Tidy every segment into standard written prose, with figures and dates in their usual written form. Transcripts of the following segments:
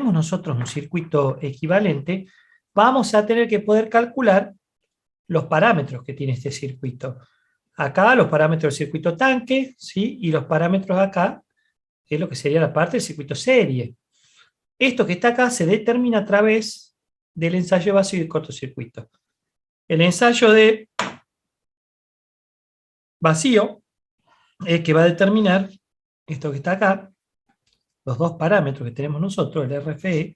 tenemos nosotros un circuito equivalente, vamos a tener que poder calcular los parámetros que tiene este circuito. Acá los parámetros del circuito tanque, ¿sí? Y los parámetros acá es lo que sería la parte del circuito serie. Esto que está acá se determina a través del ensayo de vacío y cortocircuito. El ensayo de vacío es que va a determinar esto que está acá, los dos parámetros que tenemos nosotros, el RFE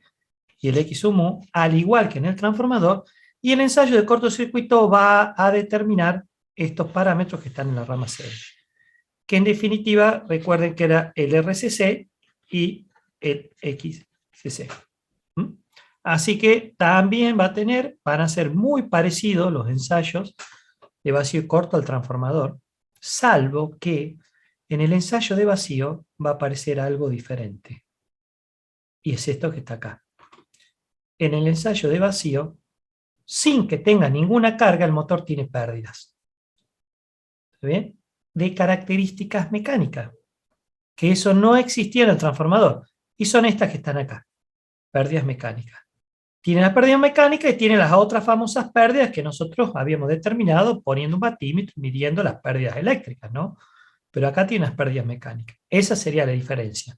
y el X sub mu, al igual que en el transformador, y el ensayo de cortocircuito va a determinar estos parámetros que están en la rama serie. Que en definitiva, recuerden que era el RCC y el XCC. Así que también van a ser muy parecidos los ensayos de vacío y corto al transformador, salvo que en el ensayo de vacío va a aparecer algo diferente. Y es esto que está acá. En el ensayo de vacío, sin que tenga ninguna carga, el motor tiene pérdidas. ¿Bien? De características mecánicas, que eso no existía en el transformador, y son estas que están acá, pérdidas mecánicas. Tiene las pérdidas mecánicas y tiene las otras famosas pérdidas que nosotros habíamos determinado poniendo un batímetro y midiendo las pérdidas eléctricas, ¿no? Pero acá tiene las pérdidas mecánicas. Esa sería la diferencia.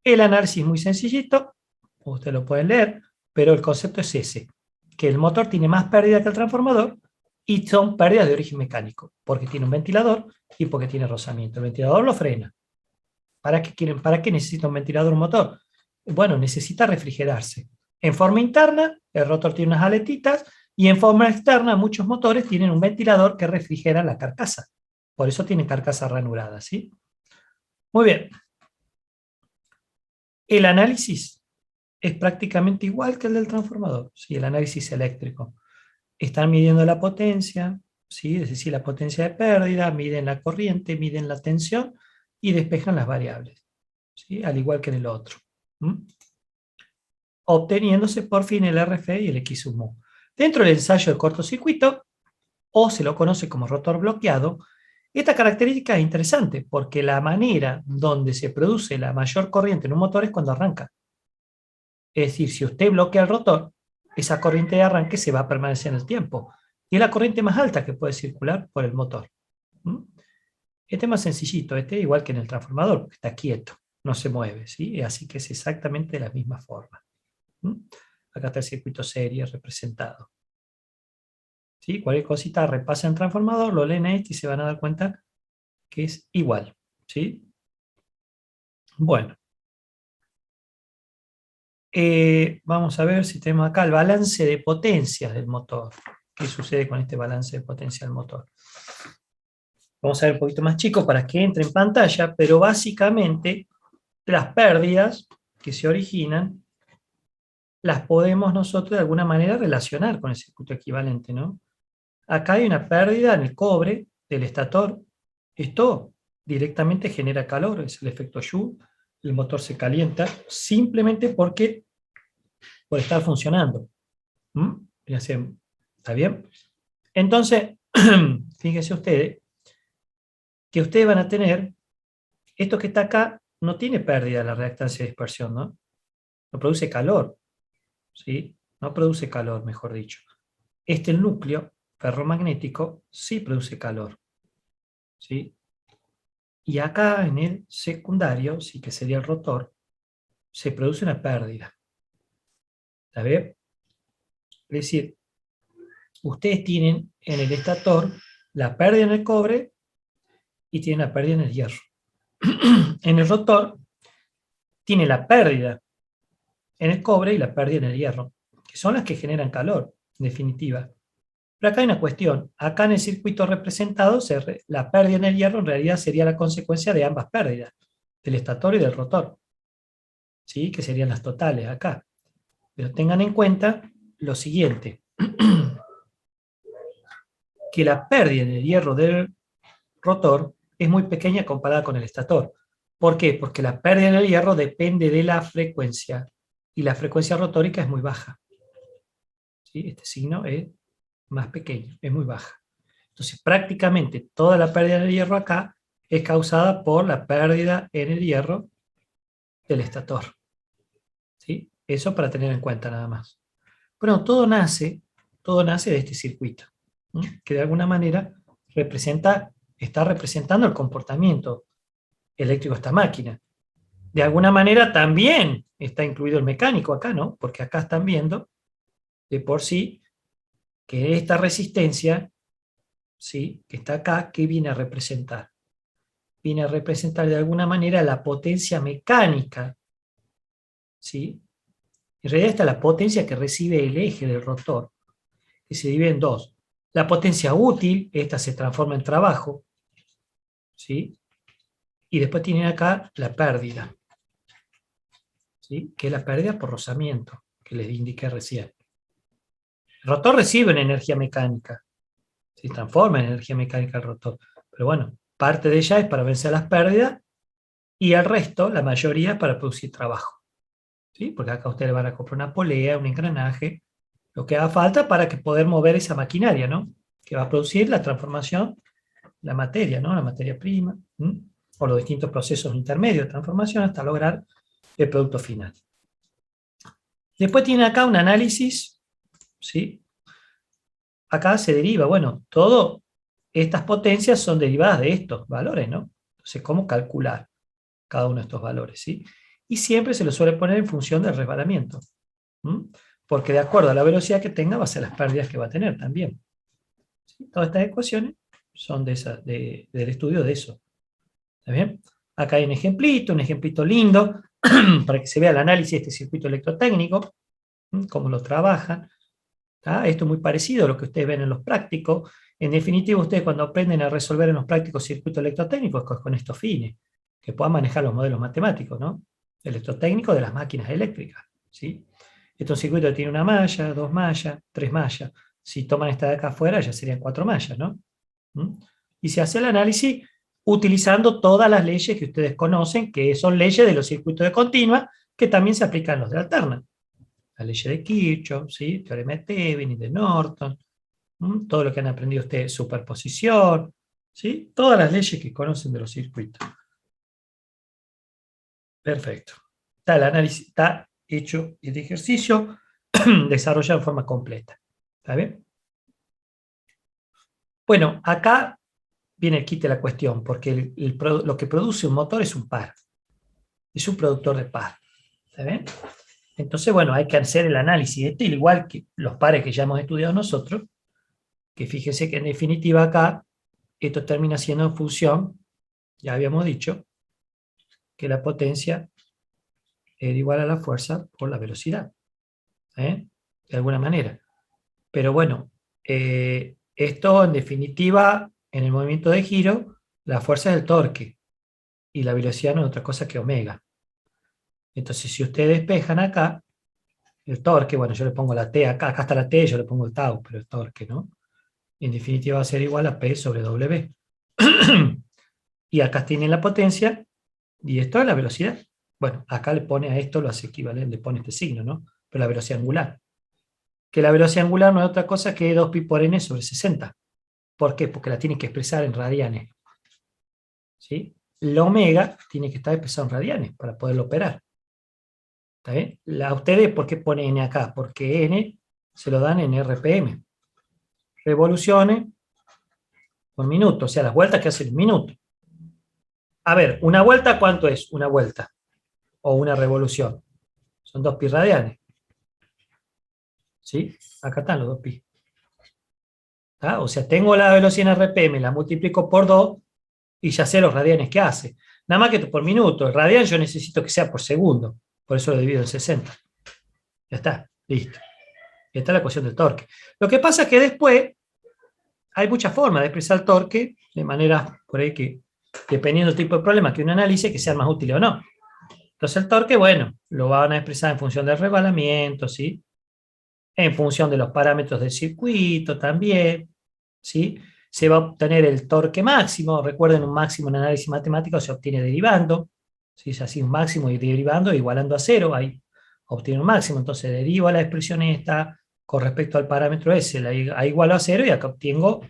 El análisis es muy sencillito, ustedes lo pueden leer, pero el concepto es ese, que el motor tiene más pérdida que el transformador y son pérdidas de origen mecánico, porque tiene un ventilador y porque tiene rozamiento. El ventilador lo frena. ¿Para qué necesita un ventilador un motor? Bueno, necesita refrigerarse. En forma interna, el rotor tiene unas aletitas, y en forma externa, muchos motores tienen un ventilador que refrigera la carcasa. Por eso tienen carcasa ranurada, ¿sí? Muy bien. El análisis es prácticamente igual que el del transformador, ¿sí? El análisis eléctrico. Están midiendo la potencia, ¿sí? Es decir, la potencia de pérdida, miden la corriente, miden la tensión y despejan las variables, ¿sí? Al igual que en el otro. Obteniéndose por fin el RFE y el X sub mu. Dentro del ensayo de cortocircuito, o se lo conoce como rotor bloqueado, esta característica es interesante porque la manera donde se produce la mayor corriente en un motor es cuando arranca. Es decir, si usted bloquea el rotor, esa corriente de arranque se va a permanecer en el tiempo. Y es la corriente más alta que puede circular por el motor. Este es más sencillito, este es igual que en el transformador, porque está quieto, no se mueve, ¿sí? Así que es exactamente de la misma forma. Acá está el circuito serie representado. ¿Sí? Cualquier cosita repasen el transformador, lo leen este y se van a dar cuenta que es igual. ¿Sí? Bueno. Vamos a ver si tenemos acá el balance de potencias del motor. ¿Qué sucede con este balance de potencia del motor? Vamos a ver un poquito más chico para que entre en pantalla, pero básicamente las pérdidas que se originan las podemos nosotros de alguna manera relacionar con el circuito equivalente, ¿no? Acá hay una pérdida en el cobre del estator. Esto directamente genera calor, es el efecto Joule. El motor se calienta simplemente por estar funcionando. ¿Está bien? Entonces, fíjense ustedes que ustedes van a tener, esto que está acá no tiene pérdida de la reactancia de dispersión, ¿no? No produce calor, ¿sí? No produce calor, mejor dicho. El núcleo ferromagnético sí produce calor, ¿sí? Y acá en el secundario, sí que sería el rotor, se produce una pérdida. ¿La ve? Es decir, ustedes tienen en el estator la pérdida en el cobre y tienen la pérdida en el hierro. En el rotor tiene la pérdida en el cobre y la pérdida en el hierro, que son las que generan calor, en definitiva. Pero acá hay una cuestión. Acá en el circuito representado, la pérdida en el hierro en realidad sería la consecuencia de ambas pérdidas, del estator y del rotor, ¿sí? Que serían las totales acá. Pero tengan en cuenta lo siguiente, que la pérdida en el hierro del rotor es muy pequeña comparada con el estator. ¿Por qué? Porque la pérdida en el hierro depende de la frecuencia, y la frecuencia rotórica es muy baja. ¿Sí? Este signo es más pequeño, es muy baja. Entonces, prácticamente toda la pérdida en el hierro acá es causada por la pérdida en el hierro del estator. ¿Sí? Eso para tener en cuenta nada más. Bueno, todo nace de este circuito, ¿sí? Que de alguna manera está representando el comportamiento eléctrico de esta máquina. De alguna manera también está incluido el mecánico acá, ¿no? Porque acá están viendo de por sí que esta resistencia, ¿sí? Que está acá, ¿qué viene a representar? Viene a representar de alguna manera la potencia mecánica, ¿sí? En realidad está la potencia que recibe el eje del rotor, que se divide en dos. La potencia útil, esta se transforma en trabajo, ¿sí? Y después tienen acá la pérdida, ¿sí? Que es la pérdida por rozamiento, que les indiqué recién. El rotor recibe una energía mecánica, se transforma en energía mecánica el rotor, pero bueno, parte de ella es para vencer las pérdidas y el resto, la mayoría, es para producir trabajo, ¿sí? Porque acá ustedes van a comprar una polea, un engranaje, lo que haga falta para que poder mover esa maquinaria, ¿no? Que va a producir la transformación, la materia, ¿no? La materia prima, ¿m? O los distintos procesos intermedios de transformación hasta lograr el producto final. Después tiene acá un análisis, ¿sí? Acá se deriva, bueno, todas estas potencias son derivadas de estos valores, ¿no? Entonces, ¿cómo calcular cada uno de estos valores, ¿sí? Y siempre se lo suele poner en función del resbalamiento, ¿m? Porque de acuerdo a la velocidad que tenga va a ser las pérdidas que va a tener también, ¿sí? Todas estas ecuaciones son del estudio de eso. ¿Está bien? Acá hay un ejemplito lindo, para que se vea el análisis de este circuito electrotécnico, cómo lo trabajan. ¿Tá? Esto es muy parecido a lo que ustedes ven en los prácticos. En definitiva, ustedes cuando aprenden a resolver en los prácticos circuitos electrotécnicos con estos fines, que puedan manejar los modelos matemáticos, ¿no? Electrotécnicos de las máquinas eléctricas, ¿sí? Este circuito tiene una malla, dos mallas, tres mallas. Si toman esta de acá afuera, ya serían cuatro mallas, ¿no? ¿Mm? Y se hace el análisis utilizando todas las leyes que ustedes conocen, que son leyes de los circuitos de continua, que también se aplican a los de alterna. La ley de Kirchhoff, ¿sí? Teorema de Thevenin, de Norton, todo lo que han aprendido ustedes, superposición, ¿sí? Todas las leyes que conocen de los circuitos. Perfecto. Está el análisis, está hecho el ejercicio, desarrollado en forma completa. ¿Está bien? Bueno, acá viene el kit de la cuestión, porque lo que produce un motor es un par, es un productor de par. ¿Está bien? Entonces, bueno, hay que hacer el análisis de esto, igual que los pares que ya hemos estudiado nosotros, que fíjese que en definitiva acá, esto termina siendo en función, ya habíamos dicho, que la potencia era igual a la fuerza por la velocidad, ¿eh? De alguna manera. Pero bueno, esto en definitiva, en el movimiento de giro, la fuerza es el torque, y la velocidad no es otra cosa que omega. Entonces, si ustedes despejan acá, el torque, bueno, yo le pongo la T acá está la T, yo le pongo el tau, pero el torque, ¿no? En definitiva va a ser igual a P sobre W. Y acá tienen la potencia, y esto es la velocidad. Bueno, acá le pone a esto, lo hace equivalente, le pone este signo, ¿no? Pero la velocidad angular. Que la velocidad angular no es otra cosa que 2pi por n sobre 60. ¿Por qué? Porque la tienen que expresar en radianes, ¿sí? La omega tiene que estar expresado en radianes para poderlo operar. ¿Está bien? Ustedes, ¿por qué pone n acá? Porque n se lo dan en RPM. Revoluciones por minuto, o sea, las vueltas que hace en un minuto. A ver, ¿una vuelta cuánto es? Una vuelta. O una revolución. Son 2pi radianes. ¿Sí? Acá están los 2pi. ¿Ah? O sea, tengo la velocidad en RPM, la multiplico por 2 y ya sé los radianes que hace. Nada más que por minuto. El radian yo necesito que sea por segundo. Por eso lo divido en 60. Ya está, listo. Esta es la ecuación del torque. Lo que pasa es que después hay muchas formas de expresar el torque de manera por ahí que, dependiendo del tipo de problema que uno analice, que sean más útiles o no. Entonces el torque, bueno, lo van a expresar en función del resbalamiento, ¿sí? En función de los parámetros del circuito también, ¿sí? Se va a obtener el torque máximo. Recuerden, un máximo en análisis matemático se obtiene derivando, ¿sí? Es así, un máximo y derivando, igualando a cero, ahí obtiene un máximo. Entonces derivo la expresión esta con respecto al parámetro S, la igualo a cero y acá obtengo,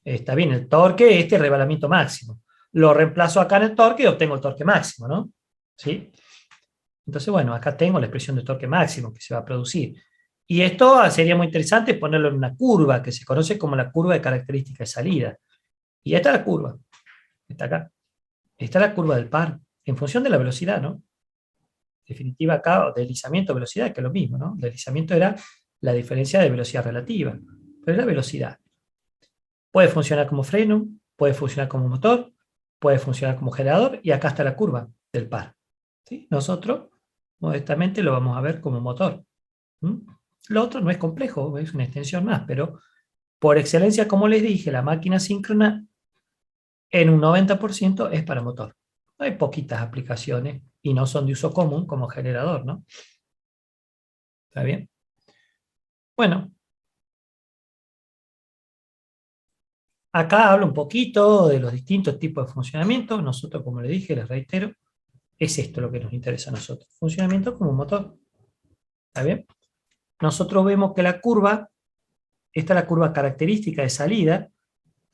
está bien, el torque, este rebalamiento máximo. Lo reemplazo acá en el torque y obtengo el torque máximo, ¿no? ¿Sí? Entonces, bueno, acá tengo la expresión de torque máximo que se va a producir. Y esto sería muy interesante ponerlo en una curva que se conoce como la curva de característica de salida. Y esta es la curva, está acá. Esta es la curva del par, en función de la velocidad, ¿no? Definitiva acá, deslizamiento, velocidad, que es lo mismo, ¿no? Deslizamiento era la diferencia de velocidad relativa, pero es la velocidad. Puede funcionar como freno, puede funcionar como motor, puede funcionar como generador, y acá está la curva del par. ¿Sí? Nosotros, modestamente, lo vamos a ver como motor. ¿Mm? Lo otro no es complejo, es una extensión más, pero por excelencia, como les dije, la máquina síncrona en un 90% es para motor. Hay poquitas aplicaciones y no son de uso común como generador, ¿no? ¿Está bien? Bueno, acá hablo un poquito de los distintos tipos de funcionamiento. Nosotros, como le dije, les reitero, es esto lo que nos interesa a nosotros. Funcionamiento como motor. ¿Está bien? Nosotros vemos que la curva, esta es la curva característica de salida,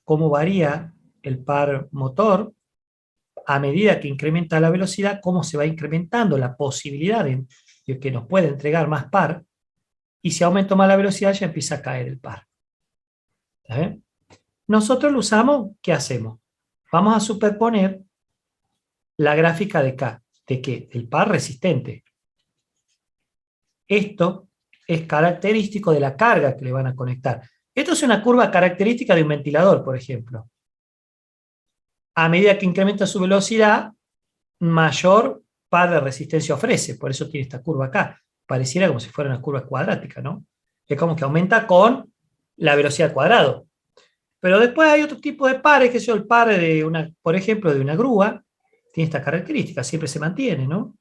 cómo varía el par motor a medida que incrementa la velocidad, cómo se va incrementando la posibilidad de que nos pueda entregar más par, y si aumento más la velocidad ya empieza a caer el par. ¿Está bien? Nosotros lo usamos, ¿qué hacemos? Vamos a superponer la gráfica de K, ¿de qué? Del par resistente. Esto es característico de la carga que le van a conectar. Esto es una curva característica de un ventilador, por ejemplo. A medida que incrementa su velocidad, mayor par de resistencia ofrece, por eso tiene esta curva acá. Pareciera como si fuera una curva cuadrática, ¿no? Es como que aumenta con la velocidad al cuadrado. Pero después hay otro tipo de pares, que es el par de una, por ejemplo, de una grúa, tiene esta característica, siempre se mantiene, ¿no?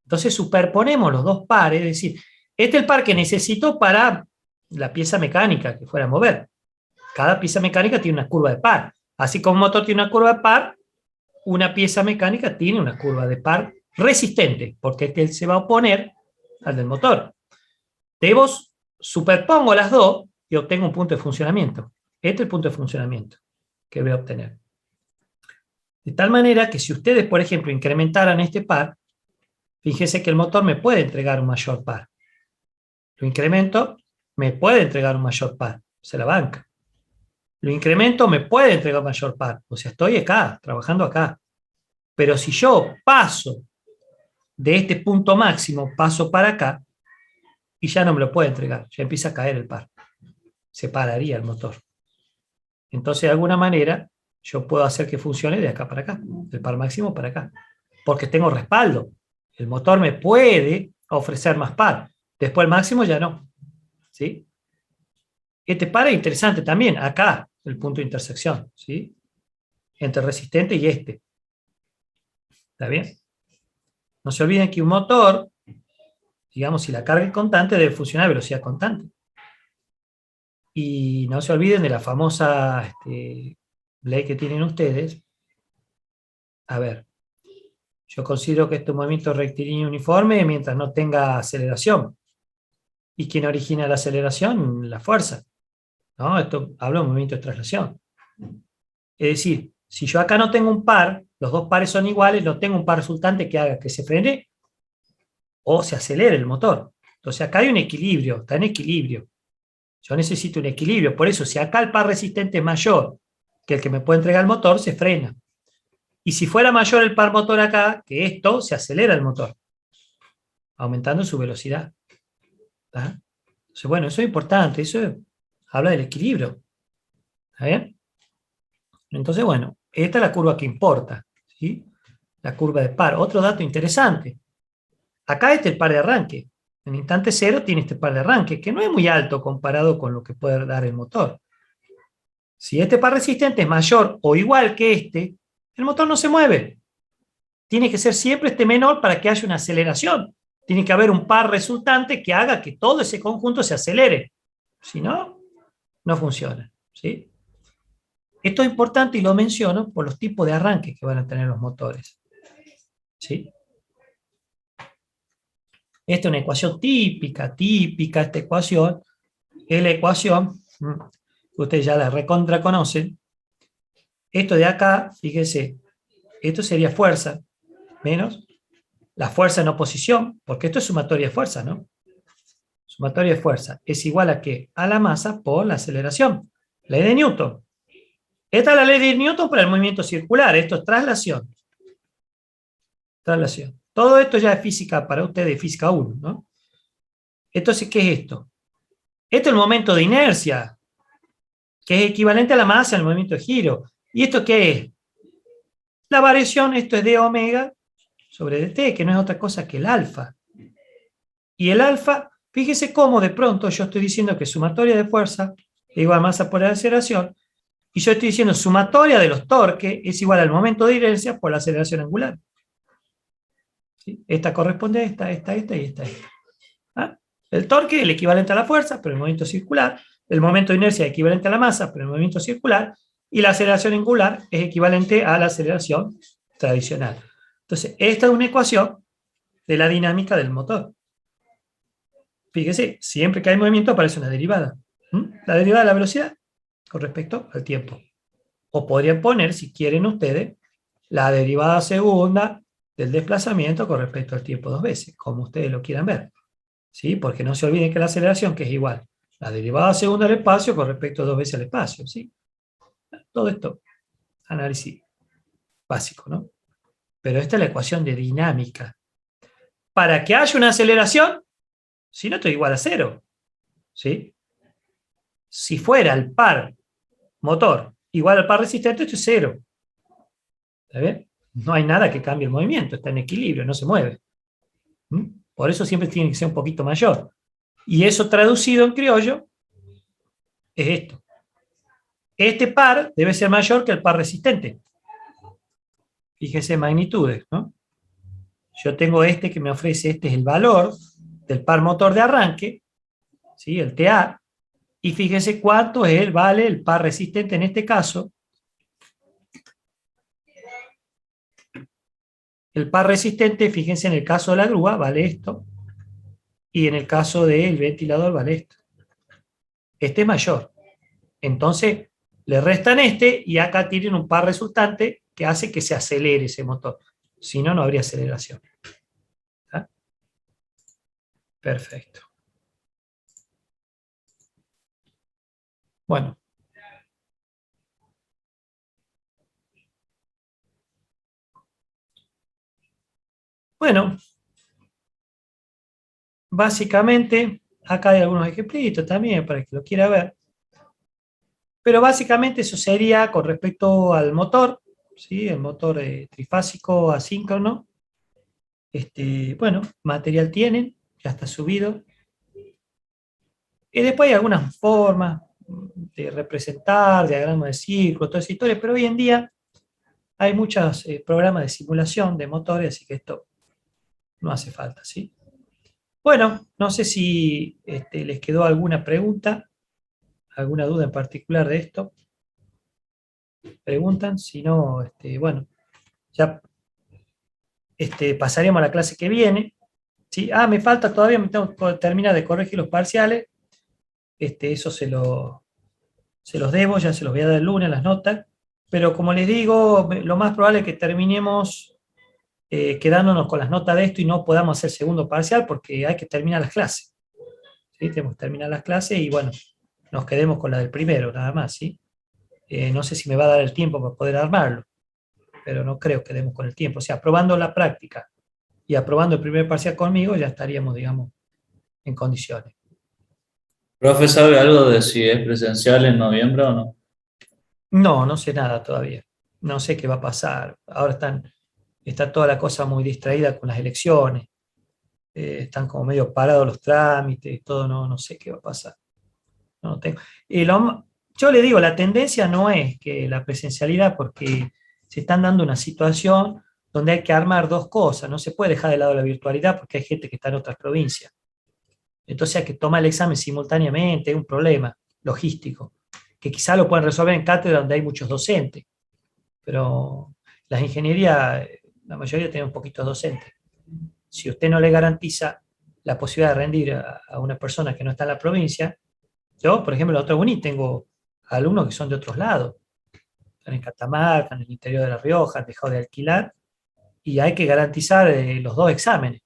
Entonces superponemos los dos pares, es decir, este es el par que necesito para la pieza mecánica que fuera a mover. Cada pieza mecánica tiene una curva de par. Así como un motor tiene una curva de par, una pieza mecánica tiene una curva de par resistente, porque este se va a oponer al del motor. Debo superpongo las dos y obtengo un punto de funcionamiento. Este es el punto de funcionamiento que voy a obtener. De tal manera que si ustedes, por ejemplo, incrementaran este par, fíjense que el motor me puede entregar un mayor par. Lo incremento, me puede entregar un mayor par, se la banca. Lo incremento, me puede entregar un mayor par, o sea, estoy acá, trabajando acá. Pero si yo paso de este punto máximo, paso para acá, y ya no me lo puede entregar, ya empieza a caer el par, se pararía el motor. Entonces, de alguna manera, yo puedo hacer que funcione de acá para acá, del par máximo para acá, porque tengo respaldo. El motor me puede ofrecer más par, después el máximo ya no. ¿Sí? Este par es interesante también, acá, el punto de intersección, ¿sí? Entre resistente y este. ¿Está bien? No se olviden que un motor, digamos, si la carga es constante, debe funcionar a velocidad constante. Y no se olviden de la famosa ley que tienen ustedes. A ver, yo considero que este es un movimiento rectilíneo uniforme mientras no tenga aceleración. ¿Y quién origina la aceleración? La fuerza. ¿No? Esto hablo de movimiento de traslación. Es decir, si yo acá no tengo un par, los dos pares son iguales, no tengo un par resultante que haga que se frene o se acelere el motor. Entonces acá hay un equilibrio, está en equilibrio. Yo necesito un equilibrio, por eso si acá el par resistente es mayor que el que me puede entregar el motor, se frena. Y si fuera mayor el par motor acá, que esto, se acelera el motor, aumentando su velocidad. ¿Tá? Entonces, bueno, eso es importante, eso habla del equilibrio. ¿Está bien? Entonces, bueno, esta es la curva que importa, ¿sí? La curva de par. Otro dato interesante. Acá este es el par de arranque. En instante cero tiene este par de arranque, que no es muy alto comparado con lo que puede dar el motor. Si este par resistente es mayor o igual que este, el motor no se mueve. Tiene que ser siempre este menor para que haya una aceleración. Tiene que haber un par resultante que haga que todo ese conjunto se acelere. Si no, no funciona. ¿Sí? Esto es importante y lo menciono por los tipos de arranque que van a tener los motores. ¿Sí? Esta es una ecuación típica, esta ecuación es la ecuación, ustedes ya la recontra conocen. Esto de acá, fíjense, esto sería fuerza menos la fuerza en oposición, porque esto es sumatoria de fuerza, ¿no? Sumatoria de fuerza es igual a ¿qué? A la masa por la aceleración. Ley de Newton. Esta es la ley de Newton para el movimiento circular. Esto es traslación. Traslación. Todo esto ya es física para ustedes, física 1, ¿no? Entonces, ¿qué es esto? Esto es el momento de inercia, que es equivalente a la masa en el movimiento de giro. ¿Y esto qué es? La variación, esto es d omega sobre dt, que no es otra cosa que el alfa. Y el alfa, fíjese cómo de pronto yo estoy diciendo que sumatoria de fuerza es igual a masa por la aceleración, y yo estoy diciendo sumatoria de los torques es igual al momento de inercia por la aceleración angular. ¿Sí? Esta corresponde a esta y esta. ¿Ah? El torque es el equivalente a la fuerza, pero el movimiento circular. El momento de inercia es equivalente a la masa, pero el movimiento circular. Y la aceleración angular es equivalente a la aceleración tradicional. Entonces, esta es una ecuación de la dinámica del motor. Fíjese, siempre que hay movimiento aparece una derivada. La derivada de la velocidad con respecto al tiempo. O podrían poner, si quieren ustedes, la derivada segunda del desplazamiento con respecto al tiempo 2 veces, como ustedes lo quieran ver. ¿Sí? Porque no se olviden que la aceleración, que es igual la derivada segunda del espacio con respecto a 2 veces al espacio. ¿Sí? Todo esto, análisis básico, ¿no? Pero esta es la ecuación de dinámica. Para que haya una aceleración, si no, esto es igual a cero. ¿Sí? Si fuera el par motor igual al par resistente, esto es cero. ¿Está bien? No hay nada que cambie el movimiento, está en equilibrio, no se mueve. Por eso siempre tiene que ser un poquito mayor. Y eso traducido en criollo es esto. Este par debe ser mayor que el par resistente. Fíjese magnitudes, ¿no? Yo tengo este que me ofrece, este es el valor del par motor de arranque, ¿sí? El TA, y fíjense cuánto es vale el par resistente en este caso. El par resistente, fíjense en el caso de la grúa, vale esto, y en el caso del ventilador vale esto. Este es mayor. Entonces, le restan este y acá tienen un par resultante que hace que se acelere ese motor. Si no, no habría aceleración. ¿Ah? Perfecto. Bueno. Bueno, básicamente, acá hay algunos ejemplitos también para que lo quiera ver. Pero básicamente eso sería con respecto al motor, ¿sí? El motor trifásico asíncrono. Bueno, material tienen, ya está subido. Y después hay algunas formas de representar, diagrama de círculo, toda esa historia, pero hoy en día hay muchos programas de simulación de motores, así que esto no hace falta, ¿sí? Bueno, no sé si les quedó alguna pregunta, alguna duda en particular de esto. Preguntan, si no, bueno, ya pasaremos a la clase que viene. ¿Sí? Me falta todavía, me tengo que terminar de corregir los parciales. Eso se los debo, ya se los voy a dar el lunes las notas. Pero como les digo, lo más probable es que terminemos quedándonos con las notas de esto y no podamos hacer segundo parcial porque hay que terminar las clases. ¿Sí? Tenemos que terminar las clases y bueno, nos quedemos con la del primero, nada más. ¿Sí? No sé si me va a dar el tiempo para poder armarlo, pero no creo que demos con el tiempo. O sea, aprobando la práctica y aprobando el primer parcial conmigo, ya estaríamos, digamos, en condiciones. ¿Profe sabe algo de si es presencial en noviembre o no? No, no sé nada todavía. No sé qué va a pasar. Ahora está toda la cosa muy distraída con las elecciones. Están como medio parados los trámites, todo, no sé qué va a pasar. No tengo. Yo le digo, la tendencia no es que la presencialidad, porque se están dando una situación donde hay que armar dos cosas. No se puede dejar de lado la virtualidad porque hay gente que está en otras provincias. Entonces hay que tomar el examen simultáneamente, es un problema logístico, que quizá lo pueden resolver en cátedra donde hay muchos docentes, pero las ingenierías, la mayoría tienen poquitos docentes. Si usted no le garantiza la posibilidad de rendir a una persona que no está en la provincia, yo, por ejemplo, en la otra uni tengo alumnos que son de otros lados, están en Catamarca, en el interior de La Rioja, han dejado de alquilar, y hay que garantizar los dos exámenes.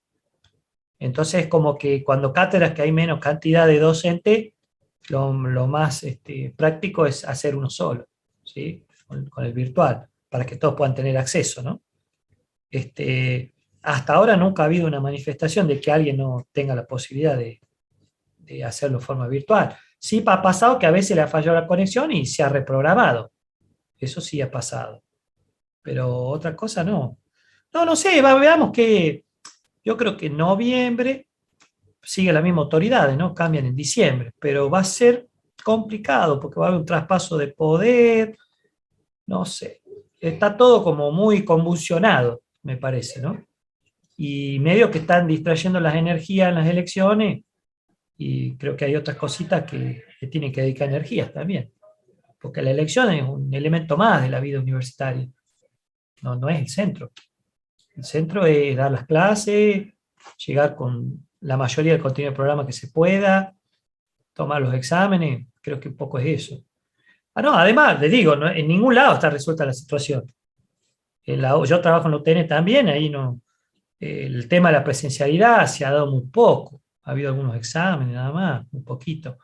Entonces, como que cuando cátedras que hay menos cantidad de docentes, lo más práctico es hacer uno solo, ¿sí? Con el virtual, para que todos puedan tener acceso, ¿no? Hasta ahora nunca ha habido una manifestación de que alguien no tenga la posibilidad de hacerlo de forma virtual. Sí ha pasado que a veces le ha fallado la conexión y se ha reprogramado. Eso sí ha pasado. Pero otra cosa no. No, no sé, veamos que yo creo que en noviembre sigue la misma autoridad, ¿no? Cambian en diciembre, pero va a ser complicado porque va a haber un traspaso de poder, no sé. Está todo como muy convulsionado, me parece, ¿no? Y medio que están distrayendo las energías en las elecciones y creo que hay otras cositas que tienen que dedicar energías también, porque la elección es un elemento más de la vida universitaria, no, no es el centro. El centro es dar las clases, llegar con la mayoría del contenido del programa que se pueda, tomar los exámenes, creo que un poco es eso. Ah, no, además, les digo, no, en ningún lado está resuelta la situación. Yo trabajo en la UTN también, ahí no, el tema de la presencialidad se ha dado muy poco. Ha habido algunos exámenes nada más, un poquito.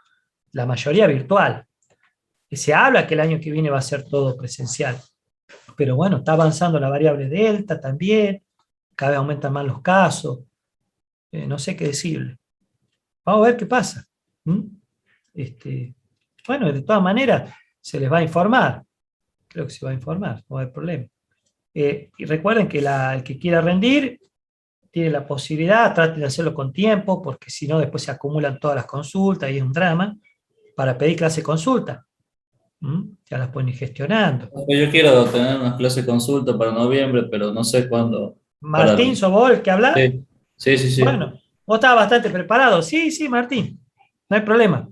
La mayoría virtual. Se habla que el año que viene va a ser todo presencial. Pero bueno, está avanzando la variable delta también, cada vez aumentan más los casos. No sé qué decirle. Vamos a ver qué pasa. ¿Mm? Bueno, de todas maneras, se les va a informar. Creo que se va a informar, no hay problema. Y recuerden que el que quiera rendir tiene la posibilidad, trate de hacerlo con tiempo, porque si no, después se acumulan todas las consultas y es un drama, para pedir clase consulta. Ya las pueden ir gestionando. Yo quiero tener unas clases de consulta para noviembre, pero no sé cuándo. Para... Martín, ¿sos vos el que habla? Sí, sí, sí, sí. Bueno, vos estabas bastante preparado. Sí, sí, Martín, no hay problema.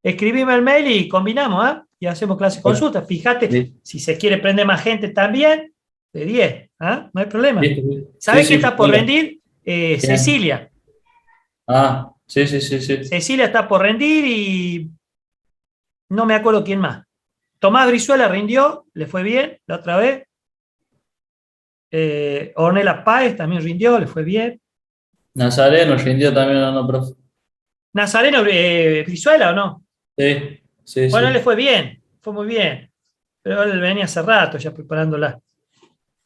Escribime el mail y combinamos, ¿ah? Y hacemos clase consulta. Fíjate, Listo, si se quiere prender más gente también, de 10, ¿ah? No hay problema. listo, listo. Sí, ¿Sabés quién sí, está por hola. rendir? Bien. Cecilia. Ah, sí, sí, sí, sí. Cecilia está por rendir y no me acuerdo quién más. Tomás Brizuela rindió, le fue bien la otra vez. Ornella Páez también rindió, le fue bien. Nazareno rindió también o no, profe. Nazareno Brizuela o no. Sí, sí, Bueno, él le sí. fue bien, fue muy bien. Pero él venía hace rato ya preparándola.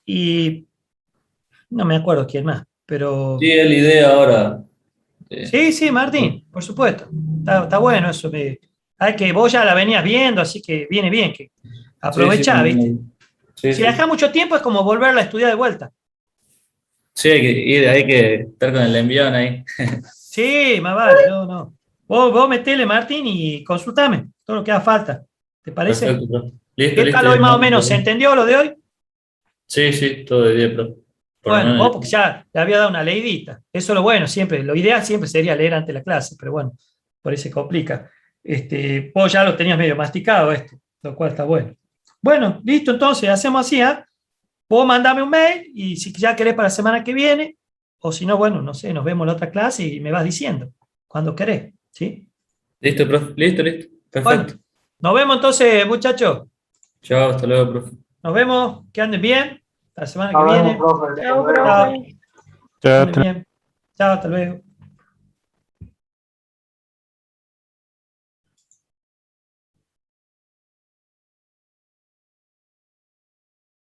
Y no me acuerdo quién más, Sí, pero es la idea ahora. sí, sí, Martín, por supuesto. Está bueno eso. Hay que vos ya la venías viendo, así que viene bien que Sí, sí, aprovechá, ¿viste? sí, Si la dejás sí. mucho tiempo es como volverla a estudiar de vuelta. Sí, hay que estar con el envión ahí. Sí, más vale, no, no. Vos metele, Martín, y consultame todo lo que haga falta. ¿Te parece? Perfecto, profe. Listo, ¿Qué listo, tal ya hoy más o estamos. menos? ¿Se entendió lo de hoy? Sí, sí, todo de 10, profe. Por lo Bueno, menos vos porque ya le había dado una leidita. Eso es lo bueno siempre. Lo ideal siempre sería leer antes de la clase, pero bueno, por ahí se complica. Vos ya lo tenías medio masticado esto, lo cual está bueno. Bueno, listo, entonces hacemos así, ¿ah? Vos mandame un mail y si ya querés para la semana que viene, o si no, bueno, no sé, nos vemos en la otra clase y me vas diciendo cuando querés, ¿sí? listo, profe. Listo, listo. Bueno, Perfecto. nos vemos entonces, muchachos. Chao, hasta luego, profe. Nos vemos, que anden bien. Hasta la semana que Nos vemos, viene. profe. Hasta Chao, luego. Chao, profe. que anden bien. Chao, hasta luego.